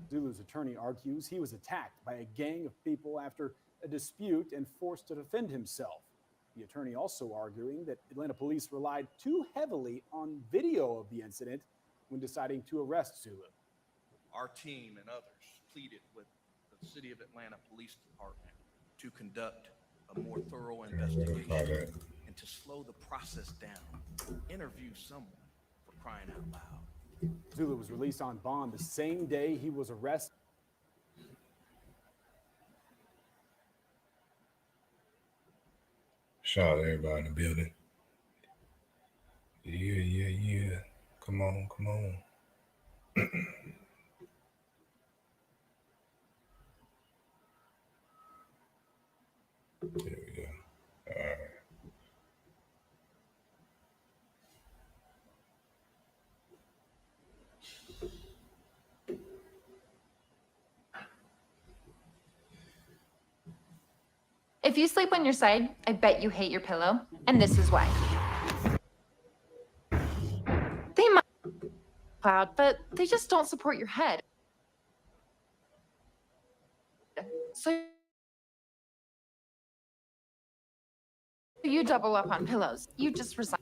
Zulu's attorney argues he was attacked by a gang of people after a dispute and forced to defend himself. The attorney also arguing that Atlanta police relied too heavily on video of the incident when deciding to arrest Zulu. Our team and others pleaded with the City of Atlanta Police Department to conduct a more thorough investigation and to slow the process down. Interview someone, for crying out loud. Zulu was released on bond the same day he was arrested. Shout out to everybody in the building. Yeah. Come on. There we go. All right. If you sleep on your side, I bet you hate your pillow, and this is why. They might be cloud, but they just don't support your head. So you double up on pillows. You just resign.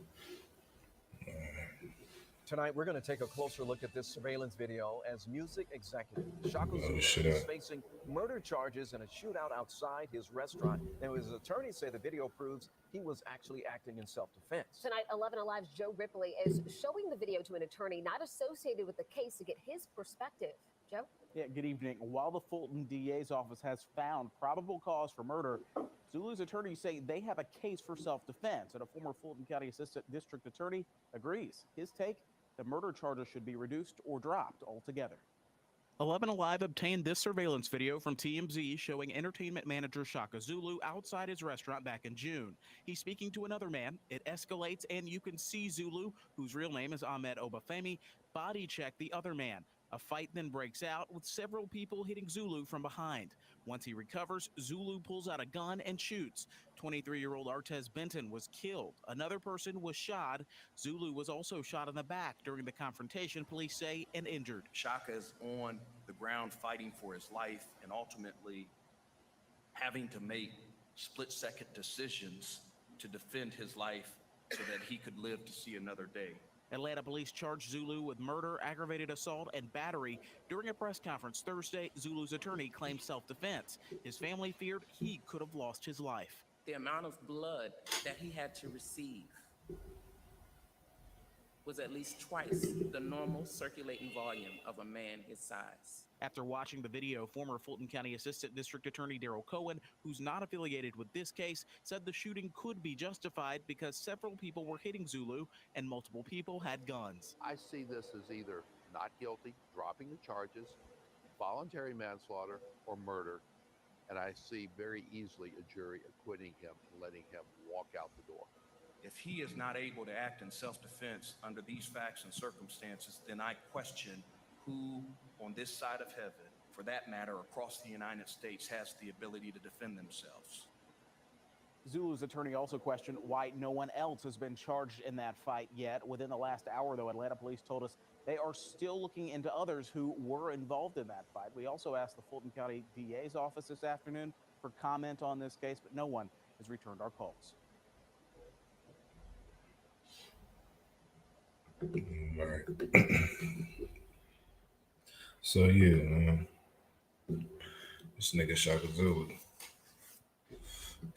Tonight, we're going to take a closer look at this surveillance video as music executive Chaka Zulu shut is up. facing murder charges in a shootout outside his restaurant. Now, his attorneys say the video proves he was actually acting in self-defense. Tonight, 11 Alive's Joe Ripley is showing the video to an attorney not associated with the case to get his perspective. Joe? Yeah, good evening. While the Fulton DA's office has found probable cause for murder, Zulu's attorneys say they have a case for self-defense, and a former Fulton County Assistant District Attorney agrees. His take? The murder charges should be reduced or dropped altogether. 11 Alive obtained this surveillance video from TMZ showing entertainment manager Chaka Zulu outside his restaurant back in June. He's speaking to another man. It escalates, and you can see Zulu, whose real name is Ahmed Obafemi, body check the other man. A fight then breaks out with several people hitting Zulu from behind. Once he recovers, Zulu pulls out a gun and shoots. 23-year-old Artez Benton was killed. Another person was shot. Zulu was also shot in the back during the confrontation, police say, and injured. Chaka is on the ground fighting for his life and ultimately having to make split-second decisions to defend his life so that he could live to see another day. Atlanta police charged Zulu with murder, aggravated assault, and battery. During a press conference Thursday, Zulu's attorney claimed self-defense. His family feared he could have lost his life. The amount of blood that he had to receive was at least twice the normal circulating volume of a man his size. After watching the video, former Fulton County Assistant District Attorney Daryl Cohen, who's not affiliated with this case, said the shooting could be justified because several people were hitting Zulu and multiple people had guns. I see this as either not guilty, dropping the charges, voluntary manslaughter, or murder. And I see very easily a jury acquitting him and letting him walk out the door. If he is not able to act in self-defense under these facts and circumstances, then I question who on this side of heaven, for that matter, across the United States, has the ability to defend themselves. Zulu's attorney also questioned why no one else has been charged in that fight yet. Within the last hour, though, Atlanta police told us They are still looking into others who were involved in that fight. We also asked the Fulton County DA's office this afternoon for comment on this case, but no one has returned our calls. Right. So yeah, man. This nigga Chaka Zulu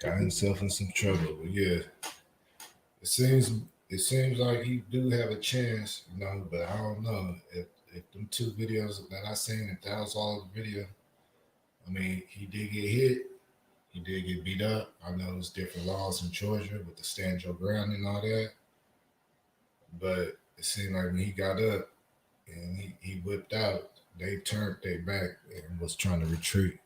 got himself in some trouble. But yeah, it seems like he do have a chance, you know, but I don't know. If them two videos that I seen, if that was all the video, I mean, he did get hit. He did get beat up. I know there's different laws in Georgia with the stand your ground and all that. But it seemed like when he got up and he whipped out, they turned their back and was trying to retreat.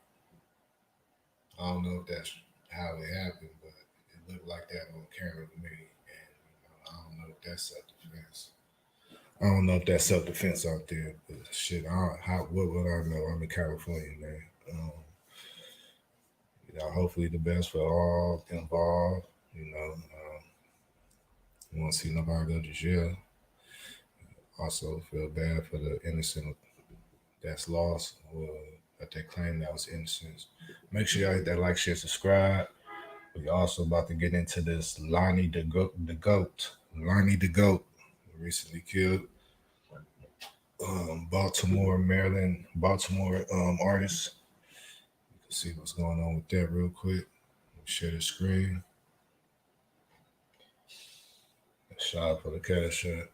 I don't know if that's how it happened, but it looked like that on camera to me. And I don't know if that's self-defense. I don't know if that's self-defense out there, but shit, what would I know? I'm in California, man. You know, hopefully the best for all involved. You know, you want to see nobody go to jail. Also, feel bad for the innocent that's lost or that they claim that was innocent. Make sure y'all hit that like, share, subscribe. We also about to get into this Lonnie the Goat. Lonnie the Goat, recently killed. Baltimore, Maryland, Baltimore artist. You can see what's going on with that real quick. Share the screen. Shout out for the cash app.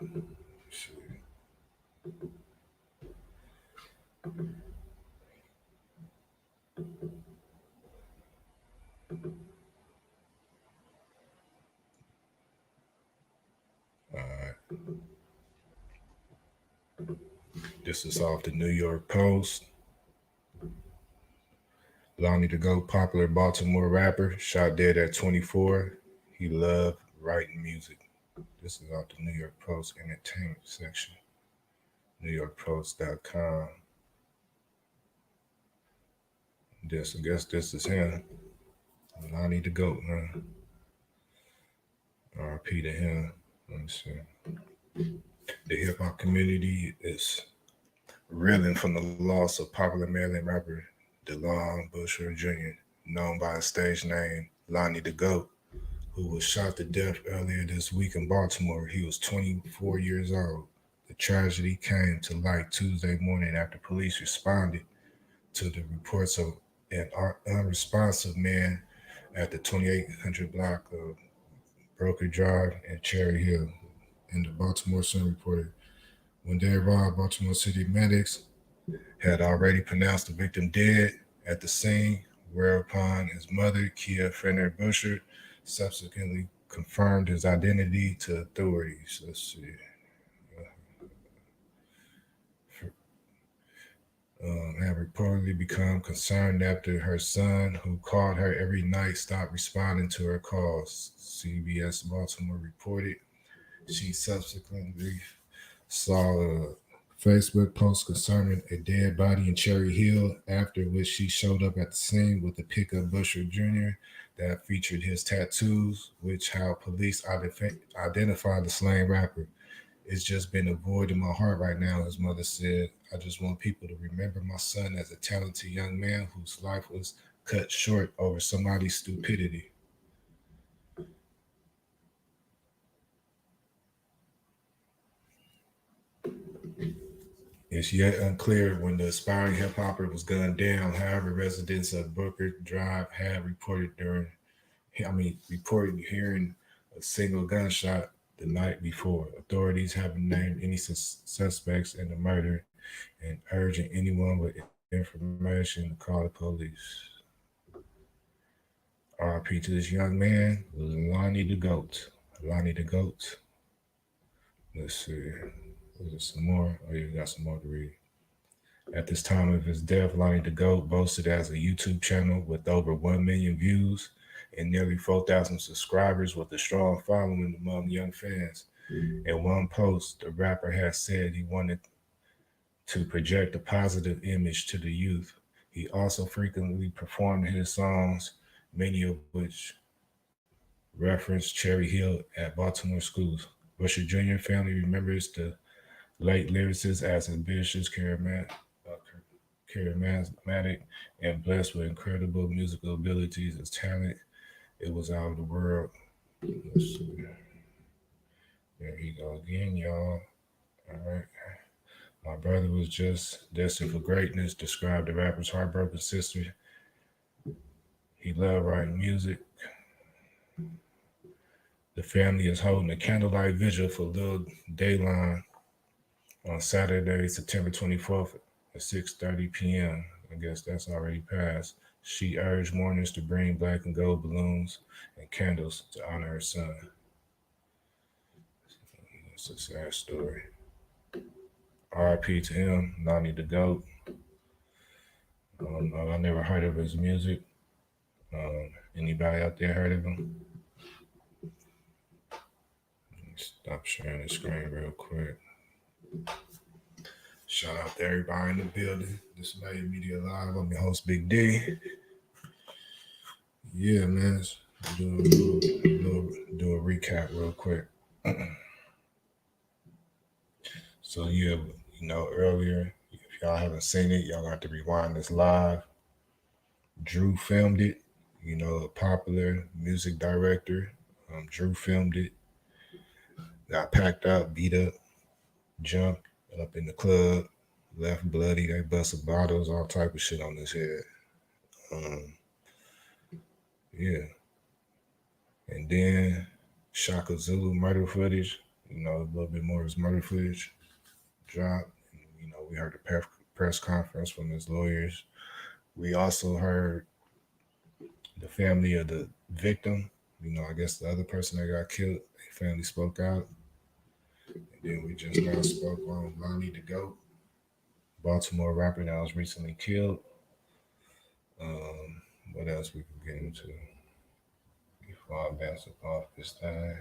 All right. This is off the New York Post. Lonnie the Goat, popular Baltimore rapper, shot dead at 24. He loved writing music. This is off the New York Post entertainment section. NewYorkPost.com. I guess this is him. Lonnie the Goat, man. RP to him. Let me see. The hip hop community is reeling from the loss of popular Maryland rapper DeLon Busher Jr., known by his stage name Lonnie the Goat, who was shot to death earlier this week in Baltimore. He was 24 years old. The tragedy came to light Tuesday morning after police responded to the reports of an unresponsive man at the 2800 block of Broker Drive and Cherry Hill. And the Baltimore Sun reported when they arrived, Baltimore City medics had already pronounced the victim dead at the scene, whereupon his mother, Kia Fenner Busher, subsequently confirmed his identity to authorities. Let's see. Had reportedly become concerned after her son, who called her every night, stopped responding to her calls. CBS Baltimore reported she subsequently saw a Facebook post concerning a dead body in Cherry Hill, after which she showed up at the scene with a pickup Busher Jr. that featured his tattoos, which how police identified the slain rapper. It's just been a void in my heart right now, his mother said. I just want people to remember my son as a talented young man whose life was cut short over somebody's stupidity. It's yet unclear when the aspiring hip hopper was gunned down. However, residents of Booker Drive have reported hearing a single gunshot the night before. Authorities haven't named any suspects in the murder and urging anyone with information to call the police. RP to this young man, Lonnie the Goat. Lonnie the Goat. Let's see. Is there some more? Oh, you got some more to read. At this time of his death, Lonnie the Goat boasted as a YouTube channel with over 1 million views and nearly 4,000 subscribers with a strong following among young fans. In one post, the rapper has said he wanted to project a positive image to the youth. He also frequently performed his songs, many of which reference Cherry Hill at Baltimore schools. Busher Jr. family remembers the Late lyricist, as ambitious, charismatic, and blessed with incredible musical abilities and talent. It was out of the world. Let's see. There he go again, y'all. All right. My brother was just destined for greatness. Described the rapper's heartbroken sister. He loved writing music. The family is holding a candlelight vigil for Lil Dayline on Saturday, September 24th at 6:30 p.m. I guess that's already passed. She urged mourners to bring black and gold balloons and candles to honor her son. It's a sad story. R.I.P. to him, Lonnie the GOAT. I never heard of his music. Anybody out there heard of him? Stop sharing the screen real quick. Shout out to everybody in the building. This Made Media Live. I'm your host, Big D. Yeah, man. Let's do a recap real quick. So, yeah, earlier, if y'all haven't seen it, y'all got to rewind this live. Drewfilmedit, a popular music director. Drewfilmedit. Got packed up, beat up, jumped up in the club, left bloody. They busted bottles, all type of shit on his head. Yeah. And then Chaka Zulu murder footage, a little bit more of his murder footage dropped. And, we heard the press conference from his lawyers. We also heard the family of the victim. I guess the other person that got killed, their family spoke out. And then we just now spoke on Lonnie the GOAT, Baltimore rapper that was recently killed. What else we can get into before I bounce up off this thing?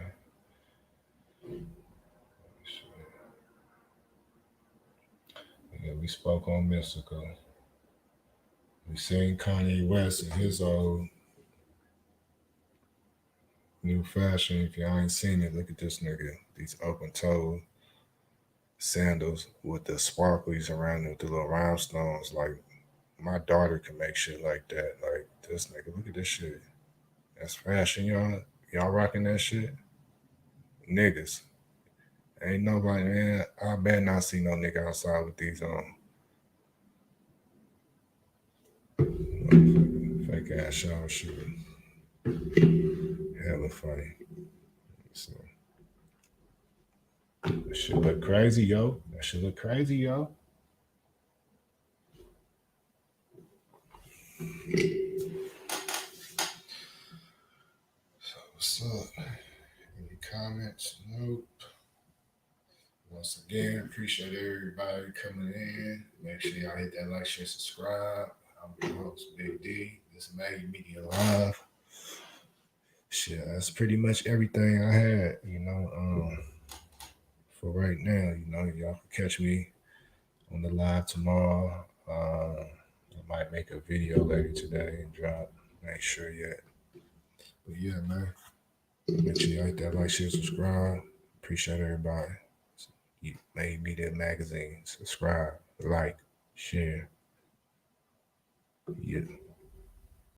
Yeah, we spoke on Mystical. We seen Kanye West in his old new fashion. If y'all ain't seen it, look at this nigga. These open-toed sandals with the sparklies around it, with the little rhinestones. Like, my daughter can make shit like that. Like, this nigga, look at this shit. That's fashion, y'all. Y'all rocking that shit? Niggas. Ain't nobody, man. I better not see no nigga outside with these on. Fake ass shower shooter. Hella funny. So, that shit look crazy, yo. That shit look crazy, yo. So, what's up? Any comments? Nope. Once again, appreciate everybody coming in. Make sure y'all hit that like, share, subscribe. I'm your host, Big D. This Made Media Live. Shit, that's pretty much everything I had, for right now. Y'all can catch me on the live tomorrow. I might make a video later today and drop. Ain't sure yet. But yeah, man. Make sure y'all hit that like, share, subscribe. Appreciate everybody. You Made Media Magazine. Subscribe, like, share. Yeah.